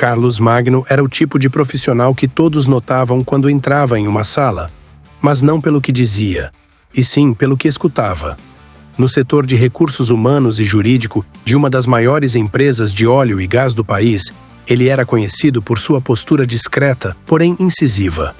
Carlos Magno era o tipo de profissional que todos notavam quando entrava em uma sala, mas não pelo que dizia, e sim pelo que escutava. No setor de recursos humanos e jurídico de uma das maiores empresas de óleo e gás do país, ele era conhecido por sua postura discreta, porém incisiva.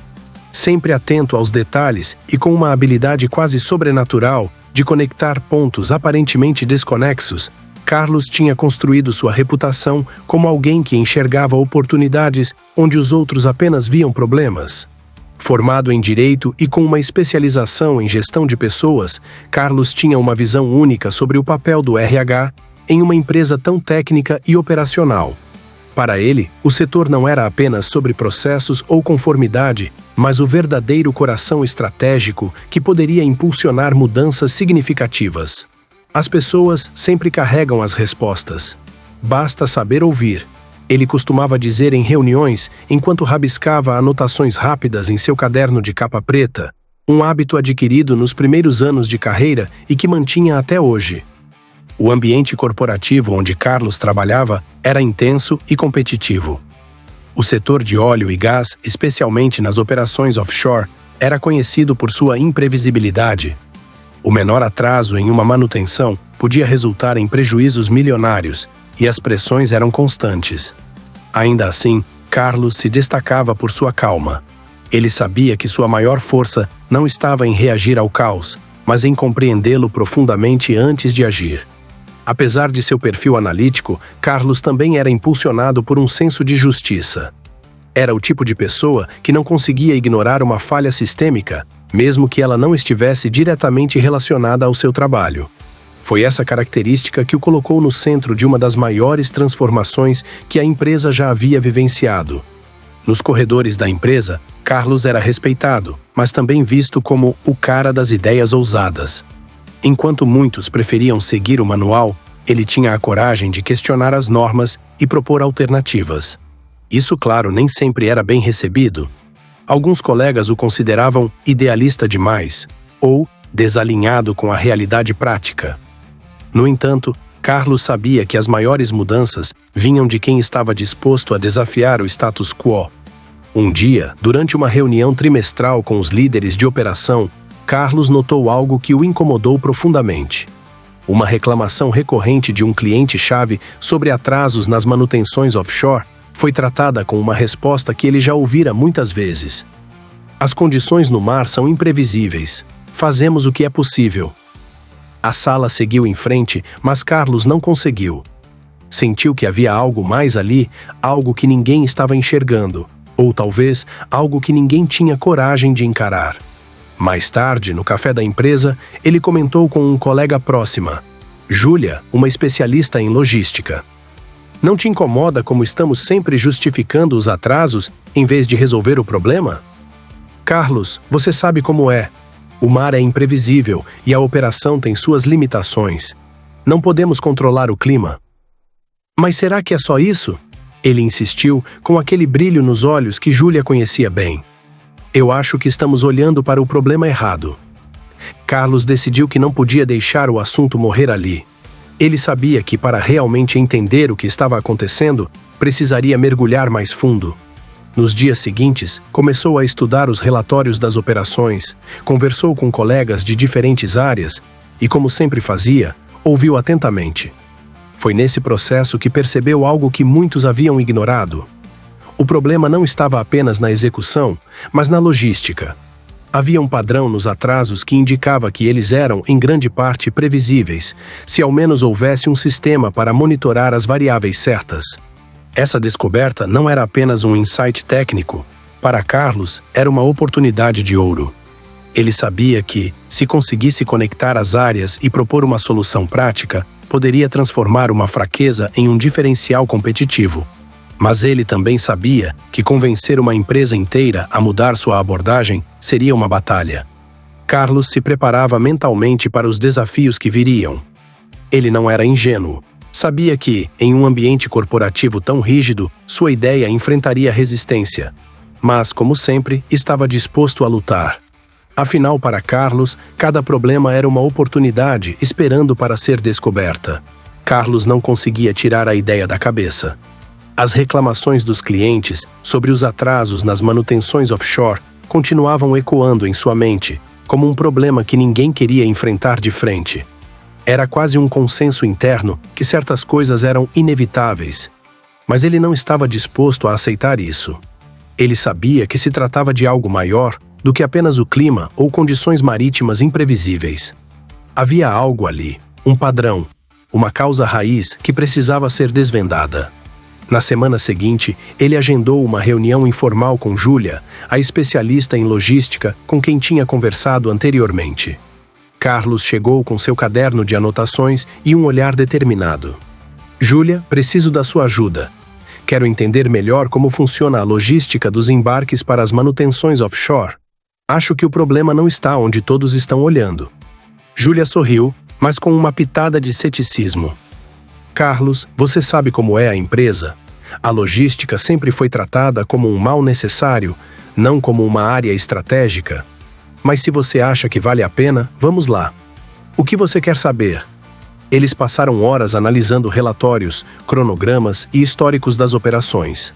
Sempre atento aos detalhes e com uma habilidade quase sobrenatural de conectar pontos aparentemente desconexos, Carlos tinha construído sua reputação como alguém que enxergava oportunidades onde os outros apenas viam problemas. Formado em direito e com uma especialização em gestão de pessoas, Carlos tinha uma visão única sobre o papel do RH em uma empresa tão técnica e operacional. Para ele, o setor não era apenas sobre processos ou conformidade, mas o verdadeiro coração estratégico que poderia impulsionar mudanças significativas. As pessoas sempre carregam as respostas. Basta saber ouvir. Ele costumava dizer em reuniões, enquanto rabiscava anotações rápidas em seu caderno de capa preta, um hábito adquirido nos primeiros anos de carreira e que mantinha até hoje. O ambiente corporativo onde Carlos trabalhava era intenso e competitivo. O setor de óleo e gás, especialmente nas operações offshore, era conhecido por sua imprevisibilidade. O menor atraso em uma manutenção podia resultar em prejuízos milionários, e as pressões eram constantes. Ainda assim, Carlos se destacava por sua calma. Ele sabia que sua maior força não estava em reagir ao caos, mas em compreendê-lo profundamente antes de agir. Apesar de seu perfil analítico, Carlos também era impulsionado por um senso de justiça. Era o tipo de pessoa que não conseguia ignorar uma falha sistêmica, mesmo que ela não estivesse diretamente relacionada ao seu trabalho. Foi essa característica que o colocou no centro de uma das maiores transformações que a empresa já havia vivenciado. Nos corredores da empresa, Carlos era respeitado, mas também visto como o cara das ideias ousadas. Enquanto muitos preferiam seguir o manual, ele tinha a coragem de questionar as normas e propor alternativas. Isso, claro, nem sempre era bem recebido. Alguns colegas o consideravam idealista demais ou desalinhado com a realidade prática. No entanto, Carlos sabia que as maiores mudanças vinham de quem estava disposto a desafiar o status quo. Um dia, durante uma reunião trimestral com os líderes de operação, Carlos notou algo que o incomodou profundamente. Uma reclamação recorrente de um cliente-chave sobre atrasos nas manutenções offshore foi tratada com uma resposta que ele já ouvira muitas vezes. As condições no mar são imprevisíveis. Fazemos o que é possível. A sala seguiu em frente, mas Carlos não conseguiu. Sentiu que havia algo mais ali, algo que ninguém estava enxergando, ou talvez algo que ninguém tinha coragem de encarar. Mais tarde, no café da empresa, ele comentou com um colega próxima, Júlia, uma especialista em logística. Não te incomoda como estamos sempre justificando os atrasos em vez de resolver o problema? Carlos, você sabe como é. O mar é imprevisível e a operação tem suas limitações. Não podemos controlar o clima. Mas será que é só isso? Ele insistiu, com aquele brilho nos olhos que Júlia conhecia bem. Eu acho que estamos olhando para o problema errado. Carlos decidiu que não podia deixar o assunto morrer ali. Ele sabia que, para realmente entender o que estava acontecendo, precisaria mergulhar mais fundo. Nos dias seguintes, começou a estudar os relatórios das operações, conversou com colegas de diferentes áreas e, como sempre fazia, ouviu atentamente. Foi nesse processo que percebeu algo que muitos haviam ignorado. O problema não estava apenas na execução, mas na logística. Havia um padrão nos atrasos que indicava que eles eram, em grande parte, previsíveis, se ao menos houvesse um sistema para monitorar as variáveis certas. Essa descoberta não era apenas um insight técnico. Para Carlos, era uma oportunidade de ouro. Ele sabia que, se conseguisse conectar as áreas e propor uma solução prática, poderia transformar uma fraqueza em um diferencial competitivo. Mas ele também sabia que convencer uma empresa inteira a mudar sua abordagem seria uma batalha. Carlos se preparava mentalmente para os desafios que viriam. Ele não era ingênuo. Sabia que, em um ambiente corporativo tão rígido, sua ideia enfrentaria resistência. Mas, como sempre, estava disposto a lutar. Afinal, para Carlos, cada problema era uma oportunidade esperando para ser descoberta. Carlos não conseguia tirar a ideia da cabeça. As reclamações dos clientes sobre os atrasos nas manutenções offshore continuavam ecoando em sua mente, como um problema que ninguém queria enfrentar de frente. Era quase um consenso interno que certas coisas eram inevitáveis, mas ele não estava disposto a aceitar isso. Ele sabia que se tratava de algo maior do que apenas o clima ou condições marítimas imprevisíveis. Havia algo ali, um padrão, uma causa raiz que precisava ser desvendada. Na semana seguinte, ele agendou uma reunião informal com Julia, a especialista em logística com quem tinha conversado anteriormente. Carlos chegou com seu caderno de anotações e um olhar determinado. Julia, preciso da sua ajuda. Quero entender melhor como funciona a logística dos embarques para as manutenções offshore. Acho que o problema não está onde todos estão olhando. Julia sorriu, mas com uma pitada de ceticismo. Carlos, você sabe como é a empresa? A logística sempre foi tratada como um mal necessário, não como uma área estratégica. Mas se você acha que vale a pena, vamos lá. O que você quer saber? Eles passaram horas analisando relatórios, cronogramas e históricos das operações.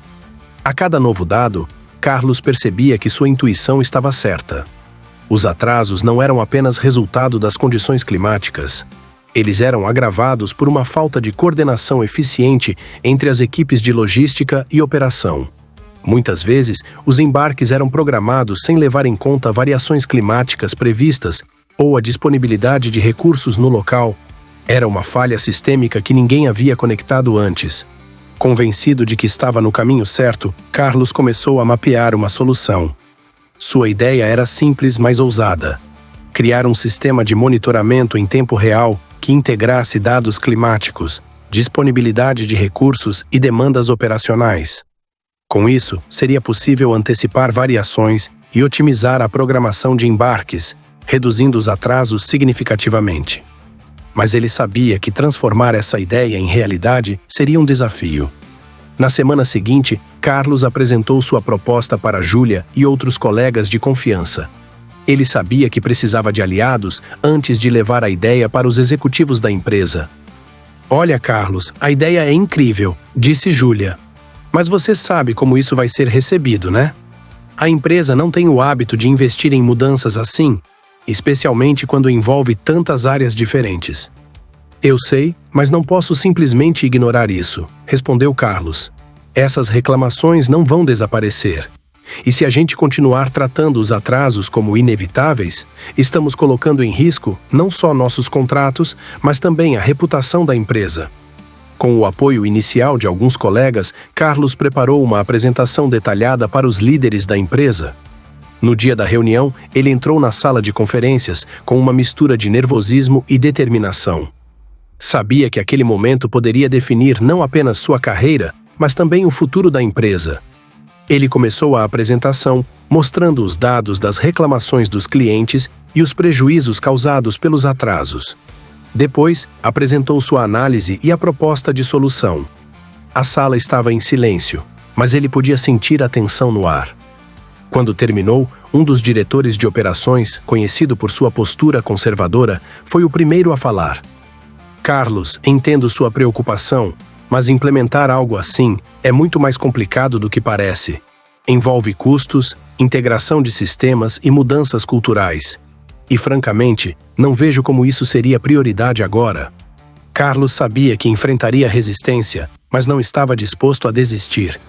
A cada novo dado, Carlos percebia que sua intuição estava certa. Os atrasos não eram apenas resultado das condições climáticas. Eles eram agravados por uma falta de coordenação eficiente entre as equipes de logística e operação. Muitas vezes, os embarques eram programados sem levar em conta variações climáticas previstas ou a disponibilidade de recursos no local. Era uma falha sistêmica que ninguém havia conectado antes. Convencido de que estava no caminho certo, Carlos começou a mapear uma solução. Sua ideia era simples, mas ousada. Criar um sistema de monitoramento em tempo real que integrasse dados climáticos, disponibilidade de recursos e demandas operacionais. Com isso, seria possível antecipar variações e otimizar a programação de embarques, reduzindo os atrasos significativamente. Mas ele sabia que transformar essa ideia em realidade seria um desafio. Na semana seguinte, Carlos apresentou sua proposta para Julia e outros colegas de confiança. Ele sabia que precisava de aliados antes de levar a ideia para os executivos da empresa. Olha, Carlos, a ideia é incrível, disse Julia. Mas você sabe como isso vai ser recebido, né? A empresa não tem o hábito de investir em mudanças assim, especialmente quando envolve tantas áreas diferentes. Eu sei, mas não posso simplesmente ignorar isso, respondeu Carlos. Essas reclamações não vão desaparecer. E se a gente continuar tratando os atrasos como inevitáveis, estamos colocando em risco não só nossos contratos, mas também a reputação da empresa. Com o apoio inicial de alguns colegas, Carlos preparou uma apresentação detalhada para os líderes da empresa. No dia da reunião, ele entrou na sala de conferências com uma mistura de nervosismo e determinação. Sabia que aquele momento poderia definir não apenas sua carreira, mas também o futuro da empresa. Ele começou a apresentação, mostrando os dados das reclamações dos clientes e os prejuízos causados pelos atrasos. Depois, apresentou sua análise e a proposta de solução. A sala estava em silêncio, mas ele podia sentir a tensão no ar. Quando terminou, um dos diretores de operações, conhecido por sua postura conservadora, foi o primeiro a falar. Carlos, entendo sua preocupação, mas implementar algo assim é muito mais complicado do que parece. Envolve custos, integração de sistemas e mudanças culturais. E, francamente, não vejo como isso seria prioridade agora. Carlos sabia que enfrentaria resistência, mas não estava disposto a desistir.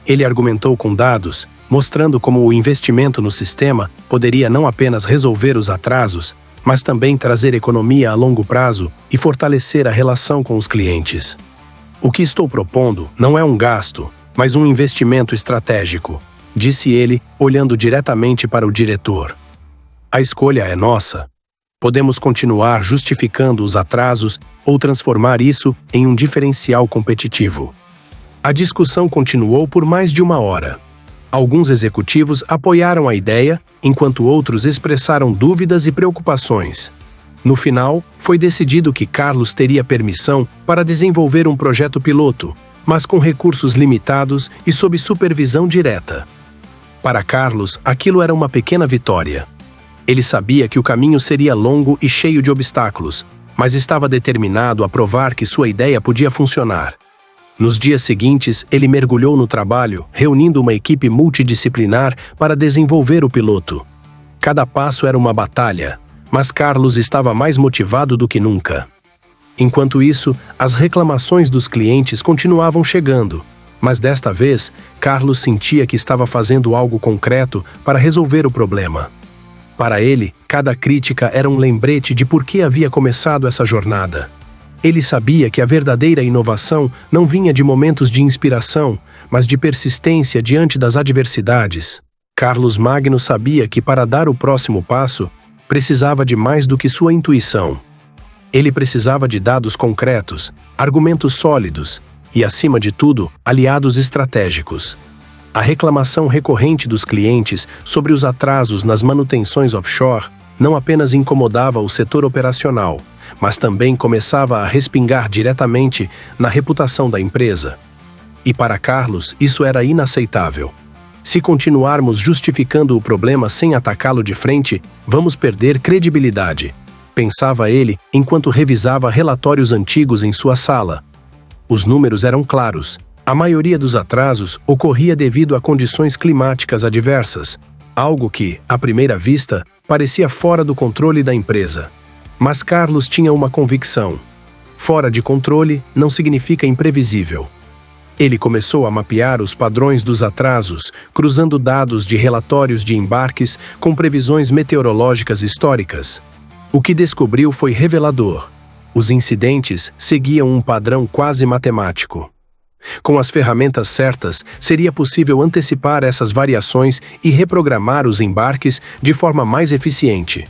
Ele argumentou com dados, mostrando como o investimento no sistema poderia não apenas resolver os atrasos, mas também trazer economia a longo prazo e fortalecer a relação com os clientes. O que estou propondo não é um gasto, mas um investimento estratégico, disse ele, olhando diretamente para o diretor. A escolha é nossa. Podemos continuar justificando os atrasos ou transformar isso em um diferencial competitivo. A discussão continuou por mais de uma hora. Alguns executivos apoiaram a ideia, enquanto outros expressaram dúvidas e preocupações. No final, foi decidido que Carlos teria permissão para desenvolver um projeto piloto, mas com recursos limitados e sob supervisão direta. Para Carlos, aquilo era uma pequena vitória. Ele sabia que o caminho seria longo e cheio de obstáculos, mas estava determinado a provar que sua ideia podia funcionar. Nos dias seguintes, ele mergulhou no trabalho, reunindo uma equipe multidisciplinar para desenvolver o piloto. Cada passo era uma batalha, mas Carlos estava mais motivado do que nunca. Enquanto isso, as reclamações dos clientes continuavam chegando, mas desta vez, Carlos sentia que estava fazendo algo concreto para resolver o problema. Para ele, cada crítica era um lembrete de por que havia começado essa jornada. Ele sabia que a verdadeira inovação não vinha de momentos de inspiração, mas de persistência diante das adversidades. Carlos Magno sabia que para dar o próximo passo, precisava de mais do que sua intuição. Ele precisava de dados concretos, argumentos sólidos e, acima de tudo, aliados estratégicos. A reclamação recorrente dos clientes sobre os atrasos nas manutenções offshore não apenas incomodava o setor operacional, mas também começava a respingar diretamente na reputação da empresa. E para Carlos, isso era inaceitável. Se continuarmos justificando o problema sem atacá-lo de frente, vamos perder credibilidade, pensava ele enquanto revisava relatórios antigos em sua sala. Os números eram claros. A maioria dos atrasos ocorria devido a condições climáticas adversas, algo que, à primeira vista, parecia fora do controle da empresa. Mas Carlos tinha uma convicção: fora de controle não significa imprevisível. Ele começou a mapear os padrões dos atrasos, cruzando dados de relatórios de embarques com previsões meteorológicas históricas. O que descobriu foi revelador. Os incidentes seguiam um padrão quase matemático. Com as ferramentas certas, seria possível antecipar essas variações e reprogramar os embarques de forma mais eficiente.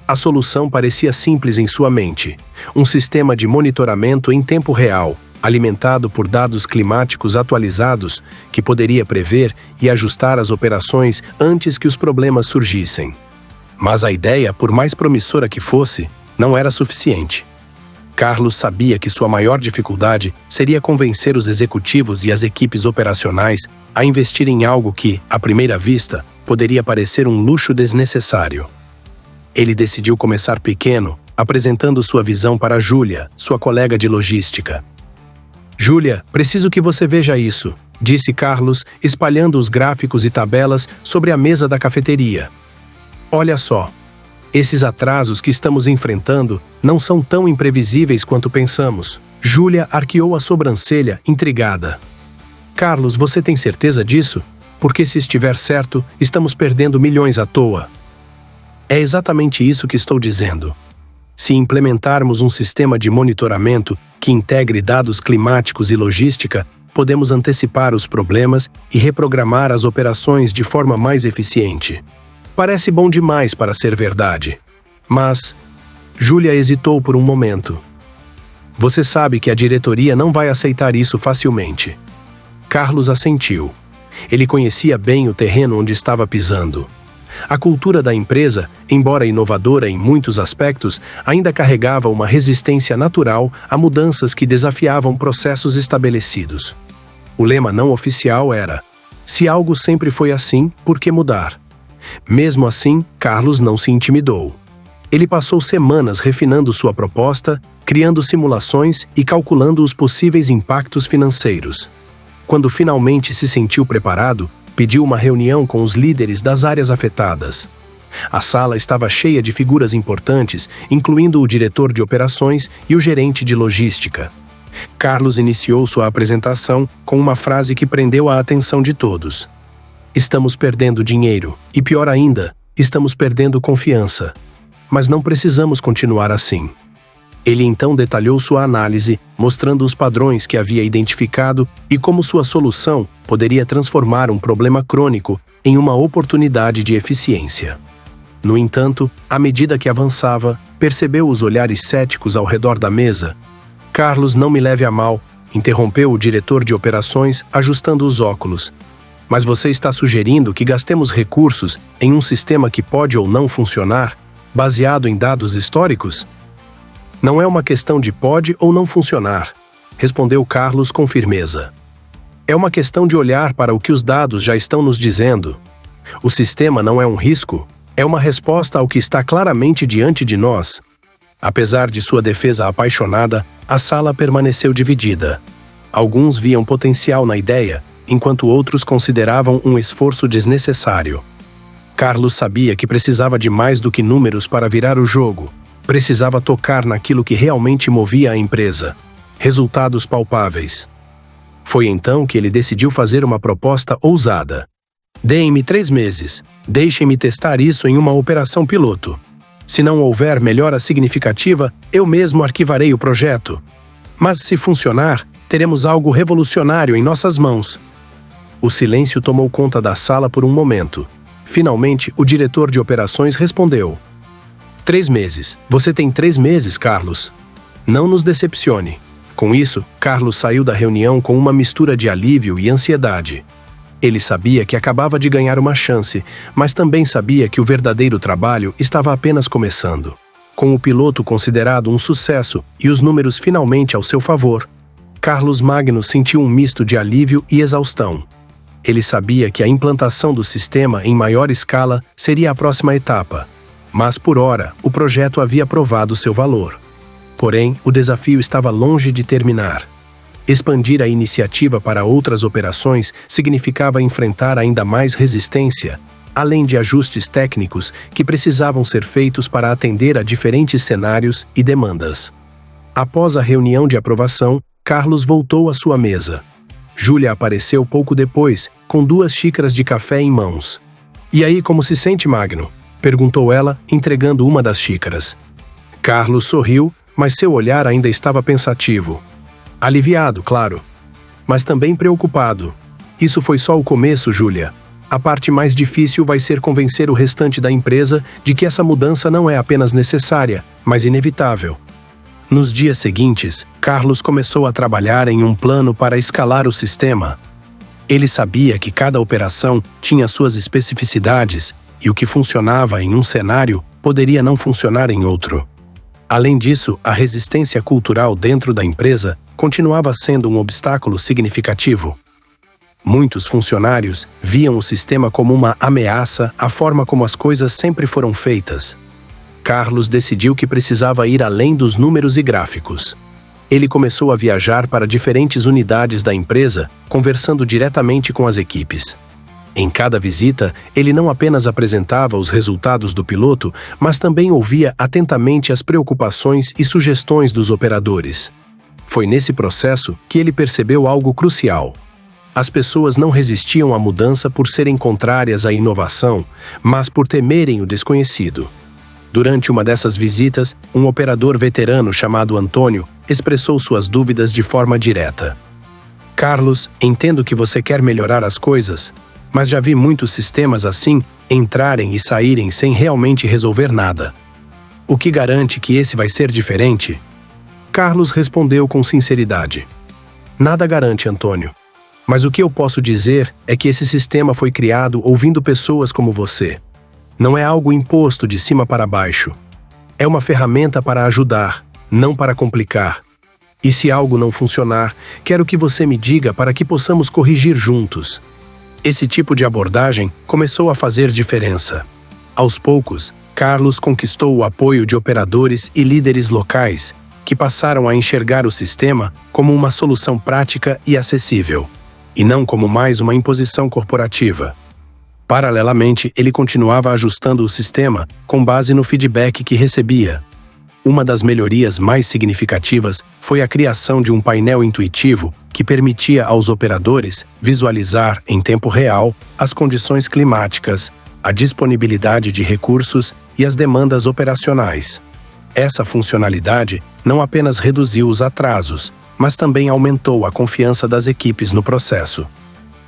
A solução parecia simples em sua mente: um sistema de monitoramento em tempo real, alimentado por dados climáticos atualizados, que poderia prever e ajustar as operações antes que os problemas surgissem. Mas a ideia, por mais promissora que fosse, não era suficiente. Carlos sabia que sua maior dificuldade seria convencer os executivos e as equipes operacionais a investir em algo que, à primeira vista, poderia parecer um luxo desnecessário. Ele decidiu começar pequeno, apresentando sua visão para Júlia, sua colega de logística. "Júlia, preciso que você veja isso", disse Carlos, espalhando os gráficos e tabelas sobre a mesa da cafeteria. "Olha só. Esses atrasos que estamos enfrentando não são tão imprevisíveis quanto pensamos." Júlia arqueou a sobrancelha, intrigada. "Carlos, você tem certeza disso? Porque se estiver certo, estamos perdendo milhões à toa." "É exatamente isso que estou dizendo. Se implementarmos um sistema de monitoramento que integre dados climáticos e logística, podemos antecipar os problemas e reprogramar as operações de forma mais eficiente." Parece bom demais para ser verdade. Mas Júlia hesitou por um momento. "Você sabe que a diretoria não vai aceitar isso facilmente." Carlos assentiu. Ele conhecia bem o terreno onde estava pisando. A cultura da empresa, embora inovadora em muitos aspectos, ainda carregava uma resistência natural a mudanças que desafiavam processos estabelecidos. O lema não oficial era: "Se algo sempre foi assim, por que mudar?" Mesmo assim, Carlos não se intimidou. Ele passou semanas refinando sua proposta, criando simulações e calculando os possíveis impactos financeiros. Quando finalmente se sentiu preparado, pediu uma reunião com os líderes das áreas afetadas. A sala estava cheia de figuras importantes, incluindo o diretor de operações e o gerente de logística. Carlos iniciou sua apresentação com uma frase que prendeu a atenção de todos: "Estamos perdendo dinheiro, e pior ainda, estamos perdendo confiança. Mas não precisamos continuar assim." Ele então detalhou sua análise, mostrando os padrões que havia identificado e como sua solução poderia transformar um problema crônico em uma oportunidade de eficiência. No entanto, à medida que avançava, percebeu os olhares céticos ao redor da mesa. "Carlos, não me leve a mal", interrompeu o diretor de operações, ajustando os óculos. "Mas você está sugerindo que gastemos recursos em um sistema que pode ou não funcionar, baseado em dados históricos?" "Não é uma questão de pode ou não funcionar", respondeu Carlos com firmeza. "É uma questão de olhar para o que os dados já estão nos dizendo. O sistema não é um risco, é uma resposta ao que está claramente diante de nós." Apesar de sua defesa apaixonada, a sala permaneceu dividida. Alguns viam potencial na ideia, enquanto outros consideravam um esforço desnecessário. Carlos sabia que precisava de mais do que números para virar o jogo. Precisava tocar naquilo que realmente movia a empresa. Resultados palpáveis. Foi então que ele decidiu fazer uma proposta ousada. Deem-me 3 meses. Deixem-me testar isso em uma operação piloto. Se não houver melhora significativa, eu mesmo arquivarei o projeto. Mas se funcionar, teremos algo revolucionário em nossas mãos. O silêncio tomou conta da sala por um momento. Finalmente, o diretor de operações respondeu. 3 meses. Você tem 3 meses, Carlos. Não nos decepcione. Com isso, Carlos saiu da reunião com uma mistura de alívio e ansiedade. Ele sabia que acabava de ganhar uma chance, mas também sabia que o verdadeiro trabalho estava apenas começando. Com o piloto considerado um sucesso e os números finalmente ao seu favor, Carlos Magno sentiu um misto de alívio e exaustão. Ele sabia que a implantação do sistema em maior escala seria a próxima etapa, mas por ora o projeto havia provado seu valor. Porém, o desafio estava longe de terminar. Expandir a iniciativa para outras operações significava enfrentar ainda mais resistência, além de ajustes técnicos que precisavam ser feitos para atender a diferentes cenários e demandas. Após a reunião de aprovação, Carlos voltou à sua mesa. Júlia apareceu pouco depois, com 2 xícaras de café em mãos. "E aí, como se sente, Magno?" perguntou ela, entregando uma das xícaras. Carlos sorriu, mas seu olhar ainda estava pensativo. Aliviado, claro, mas também preocupado. "Isso foi só o começo, Júlia. A parte mais difícil vai ser convencer o restante da empresa de que essa mudança não é apenas necessária, mas inevitável." Nos dias seguintes, Carlos começou a trabalhar em um plano para escalar o sistema. Ele sabia que cada operação tinha suas especificidades e o que funcionava em um cenário poderia não funcionar em outro. Além disso, a resistência cultural dentro da empresa continuava sendo um obstáculo significativo. Muitos funcionários viam o sistema como uma ameaça à forma como as coisas sempre foram feitas. Carlos decidiu que precisava ir além dos números e gráficos. Ele começou a viajar para diferentes unidades da empresa, conversando diretamente com as equipes. Em cada visita, ele não apenas apresentava os resultados do piloto, mas também ouvia atentamente as preocupações e sugestões dos operadores. Foi nesse processo que ele percebeu algo crucial. As pessoas não resistiam à mudança por serem contrárias à inovação, mas por temerem o desconhecido. Durante uma dessas visitas, um operador veterano chamado Antônio expressou suas dúvidas de forma direta. "Carlos, entendo que você quer melhorar as coisas, mas já vi muitos sistemas assim entrarem e saírem sem realmente resolver nada. O que garante que esse vai ser diferente?" Carlos respondeu com sinceridade. "Nada garante, Antônio. Mas o que eu posso dizer é que esse sistema foi criado ouvindo pessoas como você. Não é algo imposto de cima para baixo. É uma ferramenta para ajudar, não para complicar. E se algo não funcionar, quero que você me diga para que possamos corrigir juntos." Esse tipo de abordagem começou a fazer diferença. Aos poucos, Carlos conquistou o apoio de operadores e líderes locais, que passaram a enxergar o sistema como uma solução prática e acessível, e não como mais uma imposição corporativa. Paralelamente, ele continuava ajustando o sistema com base no feedback que recebia. Uma das melhorias mais significativas foi a criação de um painel intuitivo que permitia aos operadores visualizar em tempo real as condições climáticas, a disponibilidade de recursos e as demandas operacionais. Essa funcionalidade não apenas reduziu os atrasos, mas também aumentou a confiança das equipes no processo.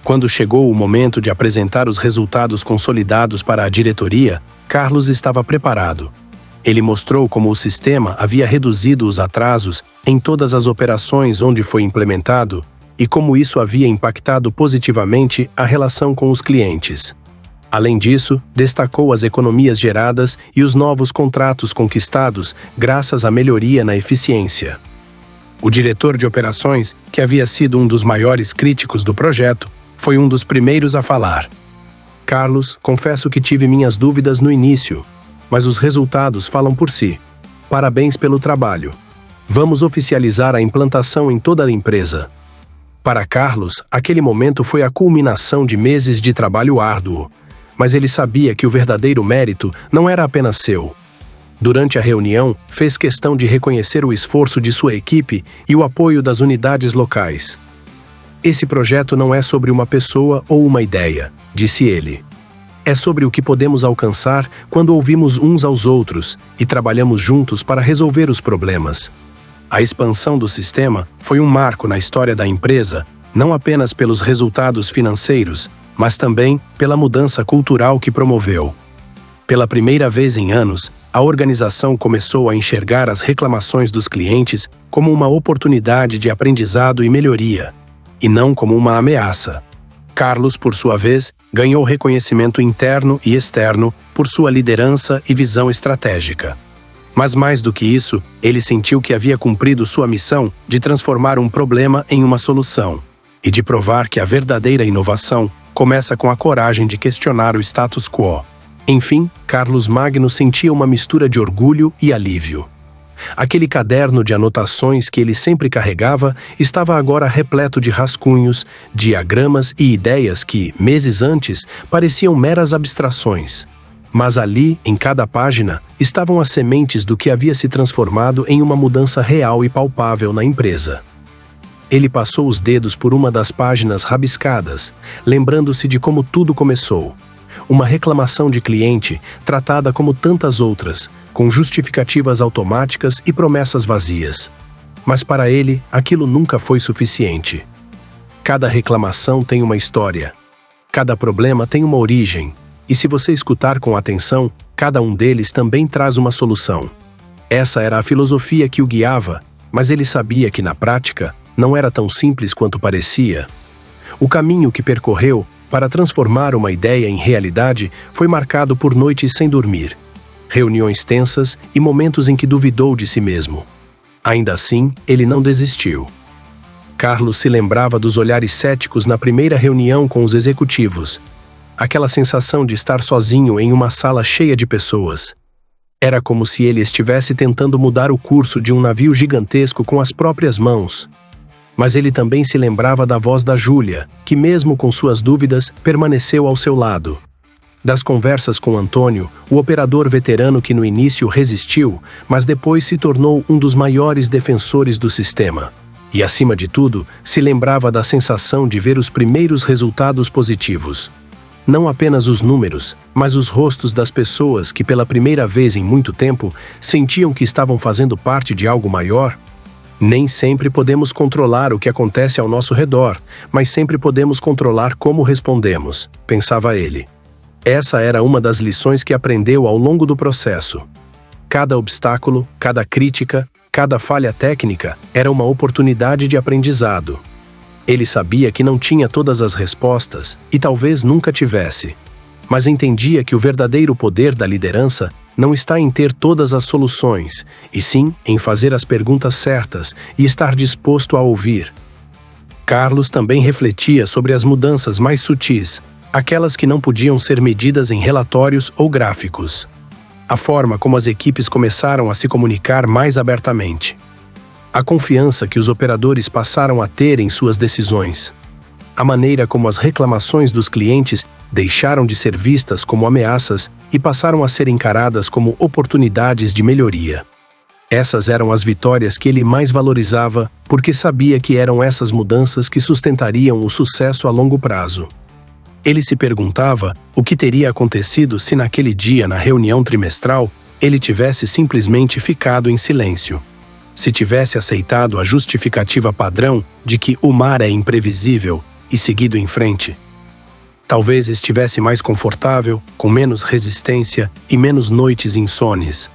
Quando chegou o momento de apresentar os resultados consolidados para a diretoria, Carlos estava preparado. Ele mostrou como o sistema havia reduzido os atrasos em todas as operações onde foi implementado e como isso havia impactado positivamente a relação com os clientes. Além disso, destacou as economias geradas e os novos contratos conquistados graças à melhoria na eficiência. O diretor de operações, que havia sido um dos maiores críticos do projeto, foi um dos primeiros a falar. "Carlos, confesso que tive minhas dúvidas no início, mas os resultados falam por si. Parabéns pelo trabalho. Vamos oficializar a implantação em toda a empresa." Para Carlos, aquele momento foi a culminação de meses de trabalho árduo, mas ele sabia que o verdadeiro mérito não era apenas seu. Durante a reunião, fez questão de reconhecer o esforço de sua equipe e o apoio das unidades locais. Esse projeto não é sobre uma pessoa ou uma ideia, disse ele. É sobre o que podemos alcançar quando ouvimos uns aos outros e trabalhamos juntos para resolver os problemas. A expansão do sistema foi um marco na história da empresa, não apenas pelos resultados financeiros, mas também pela mudança cultural que promoveu. Pela primeira vez em anos, a organização começou a enxergar as reclamações dos clientes como uma oportunidade de aprendizado e melhoria, e não como uma ameaça. Carlos, por sua vez, ganhou reconhecimento interno e externo por sua liderança e visão estratégica. Mas mais do que isso, ele sentiu que havia cumprido sua missão de transformar um problema em uma solução e de provar que a verdadeira inovação começa com a coragem de questionar o status quo. Enfim, Carlos Magno sentia uma mistura de orgulho e alívio. Aquele caderno de anotações que ele sempre carregava estava agora repleto de rascunhos, diagramas e ideias que, meses antes, pareciam meras abstrações. Mas ali, em cada página, estavam as sementes do que havia se transformado em uma mudança real e palpável na empresa. Ele passou os dedos por uma das páginas rabiscadas, lembrando-se de como tudo começou. Uma reclamação de cliente, tratada como tantas outras, com justificativas automáticas e promessas vazias. Mas para ele, aquilo nunca foi suficiente. Cada reclamação tem uma história. Cada problema tem uma origem. E se você escutar com atenção, cada um deles também traz uma solução. Essa era a filosofia que o guiava, mas ele sabia que, na prática, não era tão simples quanto parecia. O caminho que percorreu para transformar uma ideia em realidade foi marcado por noites sem dormir, reuniões tensas e momentos em que duvidou de si mesmo. Ainda assim, ele não desistiu. Carlos se lembrava dos olhares céticos na primeira reunião com os executivos. Aquela sensação de estar sozinho em uma sala cheia de pessoas. Era como se ele estivesse tentando mudar o curso de um navio gigantesco com as próprias mãos. Mas ele também se lembrava da voz da Júlia, que mesmo com suas dúvidas, permaneceu ao seu lado. Das conversas com Antônio, o operador veterano que no início resistiu, mas depois se tornou um dos maiores defensores do sistema. E, acima de tudo, se lembrava da sensação de ver os primeiros resultados positivos. Não apenas os números, mas os rostos das pessoas que pela primeira vez em muito tempo sentiam que estavam fazendo parte de algo maior. Nem sempre podemos controlar o que acontece ao nosso redor, mas sempre podemos controlar como respondemos, pensava ele. Essa era uma das lições que aprendeu ao longo do processo. Cada obstáculo, cada crítica, cada falha técnica era uma oportunidade de aprendizado. Ele sabia que não tinha todas as respostas e talvez nunca tivesse, mas entendia que o verdadeiro poder da liderança não está em ter todas as soluções, e sim em fazer as perguntas certas e estar disposto a ouvir. Carlos também refletia sobre as mudanças mais sutis, aquelas que não podiam ser medidas em relatórios ou gráficos. A forma como as equipes começaram a se comunicar mais abertamente. A confiança que os operadores passaram a ter em suas decisões. A maneira como as reclamações dos clientes deixaram de ser vistas como ameaças e passaram a ser encaradas como oportunidades de melhoria. Essas eram as vitórias que ele mais valorizava porque sabia que eram essas mudanças que sustentariam o sucesso a longo prazo. Ele se perguntava o que teria acontecido se naquele dia, na reunião trimestral, ele tivesse simplesmente ficado em silêncio. Se tivesse aceitado a justificativa padrão de que o mar é imprevisível e seguido em frente. Talvez estivesse mais confortável, com menos resistência e menos noites insones.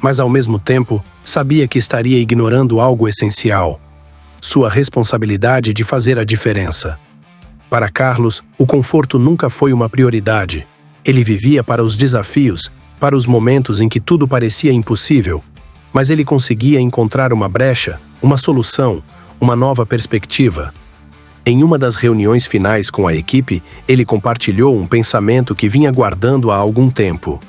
Mas ao mesmo tempo, sabia que estaria ignorando algo essencial: sua responsabilidade de fazer a diferença. Para Carlos, o conforto nunca foi uma prioridade. Ele vivia para os desafios, para os momentos em que tudo parecia impossível. Mas ele conseguia encontrar uma brecha, uma solução, uma nova perspectiva. Em uma das reuniões finais com a equipe, ele compartilhou um pensamento que vinha guardando há algum tempo.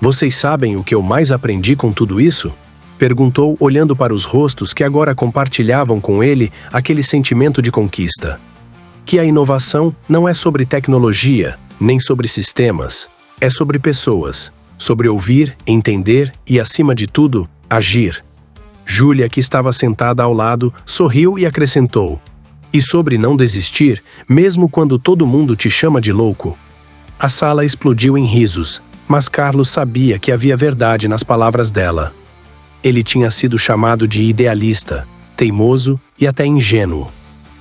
Vocês sabem o que eu mais aprendi com tudo isso? Perguntou, olhando para os rostos que agora compartilhavam com ele aquele sentimento de conquista. Que a inovação não é sobre tecnologia, nem sobre sistemas. É sobre pessoas, sobre ouvir, entender e, acima de tudo, agir. Júlia, que estava sentada ao lado, sorriu e acrescentou: e sobre não desistir, mesmo quando todo mundo te chama de louco. A sala explodiu em risos, mas Carlos sabia que havia verdade nas palavras dela. Ele tinha sido chamado de idealista, teimoso e até ingênuo.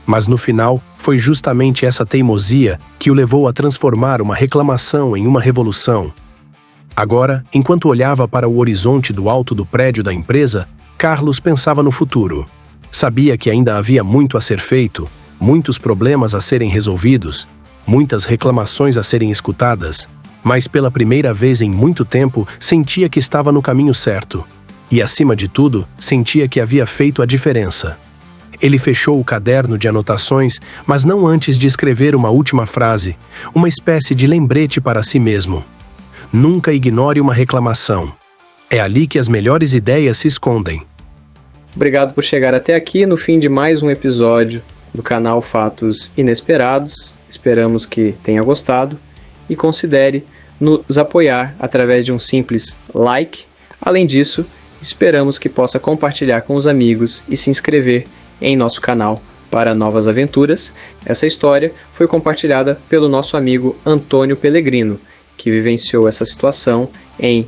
Mas no final, foi justamente essa teimosia que o levou a transformar uma reclamação em uma revolução. Agora, enquanto olhava para o horizonte do alto do prédio da empresa, Carlos pensava no futuro. Sabia que ainda havia muito a ser feito, muitos problemas a serem resolvidos, muitas reclamações a serem escutadas, mas pela primeira vez em muito tempo sentia que estava no caminho certo. E, acima de tudo, sentia que havia feito a diferença. Ele fechou o caderno de anotações, mas não antes de escrever uma última frase, uma espécie de lembrete para si mesmo. Nunca ignore uma reclamação. É ali que as melhores ideias se escondem. Obrigado por chegar até aqui no fim de mais um episódio do canal Fatos Inesperados. Esperamos que tenha gostado e considere nos apoiar através de um simples like. Além disso, esperamos que possa compartilhar com os amigos e se inscrever em nosso canal para novas aventuras. Essa história foi compartilhada pelo nosso amigo Antônio Pellegrino, que vivenciou essa situação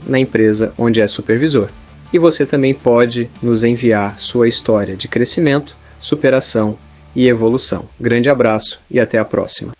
na empresa onde é supervisor. E você também pode nos enviar sua história de crescimento, superação e evolução. Grande abraço e até a próxima.